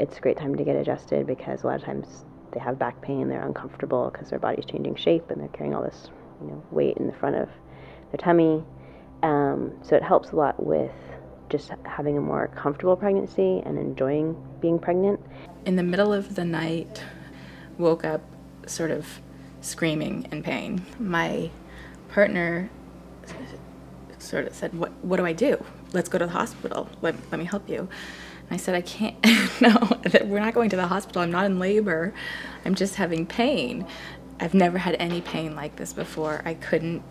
it's a great time to get adjusted because a lot of times they have back pain, they're uncomfortable because their body's changing shape and they're carrying all this, weight in the front of their tummy. So it helps a lot with just having a more comfortable pregnancy and enjoying being pregnant. In the middle of the night, woke up sort of screaming in pain. My partner sort of said, what do I do? Let's go to the hospital. Let me help you. And I said, I can't, no, we're not going to the hospital. I'm not in labor. I'm just having pain. I've never had any pain like this before. I couldn't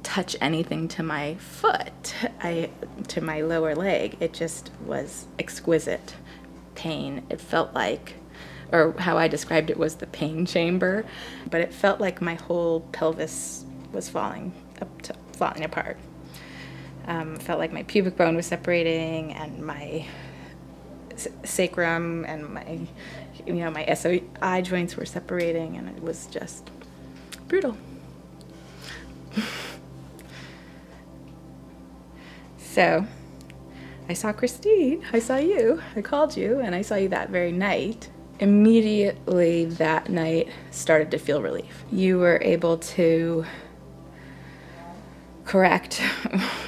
touch anything to my foot, to my lower leg. It just was exquisite pain. It felt like, or how I described it was the pain chamber, but it felt like my whole pelvis was falling apart. Felt like my pubic bone was separating and my sacrum and my, my SOI joints were separating, and it was just brutal. So I saw Christine, I saw you, I called you, and I saw you that very night. Immediately that night started to feel relief. You were able to correct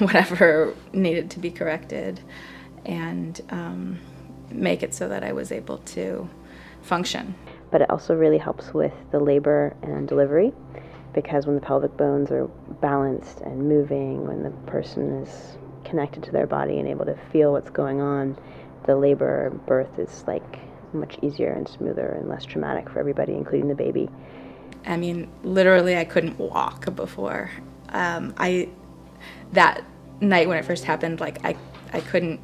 whatever needed to be corrected and make it so that I was able to function. But it also really helps with the labor and delivery, because when the pelvic bones are balanced and moving, when the person is connected to their body and able to feel what's going on, the labor and birth is like much easier and smoother and less traumatic for everybody, including the baby. I mean, literally I couldn't walk before. That night when it first happened, like I couldn't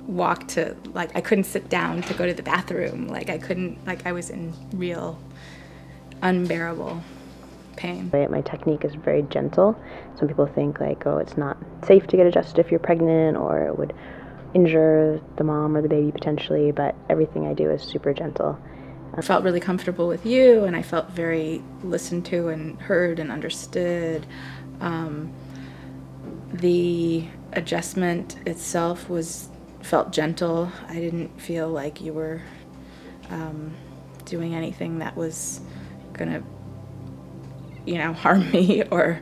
walk to, like I couldn't sit down to go to the bathroom. Like I was in real unbearable pain. My technique is very gentle. Some people think like, oh, it's not safe to get adjusted if you're pregnant, or it would injure the mom or the baby potentially, but everything I do is super gentle. I felt really comfortable with you, and I felt very listened to and heard and understood. The adjustment itself felt gentle. I didn't feel like you were doing anything that was gonna harm me or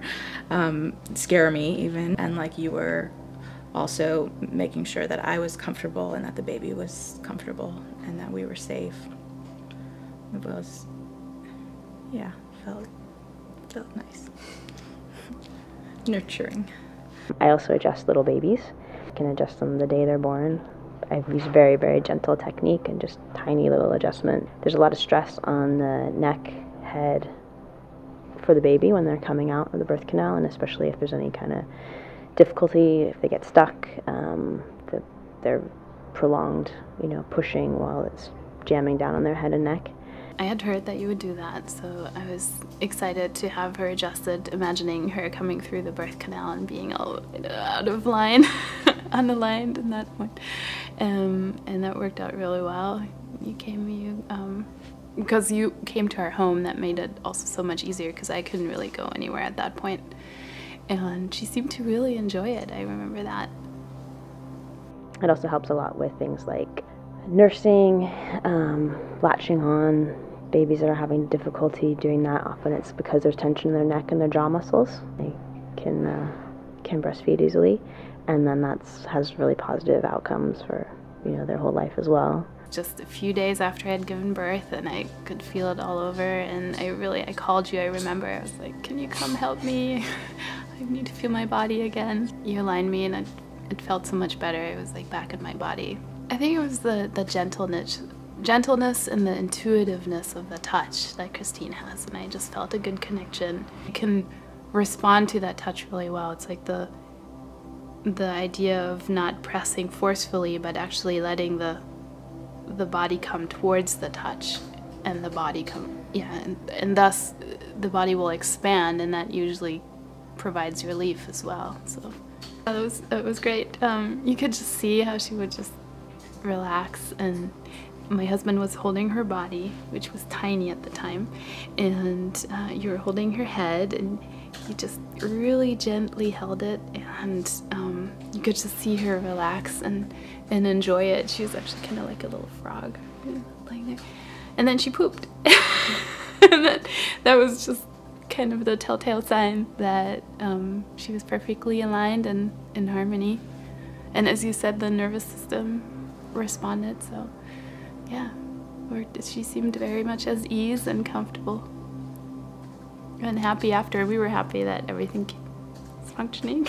scare me even, and like you were also making sure that I was comfortable and that the baby was comfortable and that we were safe. It was, yeah, felt nice. Nurturing. I also adjust little babies. I can adjust them the day they're born. I've used very, very gentle technique and just tiny little adjustment. There's a lot of stress on the neck, head for the baby when they're coming out of the birth canal, and especially if there's any kind of difficulty, if they get stuck, they're prolonged, pushing while it's jamming down on their head and neck. I had heard that you would do that, so I was excited to have her adjusted, imagining her coming through the birth canal and being all out of line, unaligned in that point. And that worked out really well. Because you came to our home, that made it also so much easier because I couldn't really go anywhere at that point. And she seemed to really enjoy it. I remember that. It also helps a lot with things like nursing, latching on. Babies that are having difficulty doing that, often it's because there's tension in their neck and their jaw muscles. They can breastfeed easily, and then that has really positive outcomes for their whole life as well. Just a few days after I had given birth, and I could feel it all over, and I called you. I remember I was like, can you come help me? I need to feel my body again. You aligned me, and it felt so much better. It was like back in my body. I think it was the gentleness and the intuitiveness of the touch that Christine has, and I just felt a good connection. I can respond to that touch really well. It's like the idea of not pressing forcefully, but actually letting the body come towards the touch, and the body and thus the body will expand, and that usually provides relief as well. So it was great. You could just see how she would just relax, and my husband was holding her body, which was tiny at the time, and you were holding her head, and he just really gently held it, and you could just see her relax and enjoy it. She was actually kind of like a little frog, laying there. And then she pooped. And that was just kind of the telltale sign that she was perfectly aligned and in harmony. And as you said, the nervous system responded, so yeah. She seemed very much at ease and comfortable. And happy after. We were happy that everything was functioning.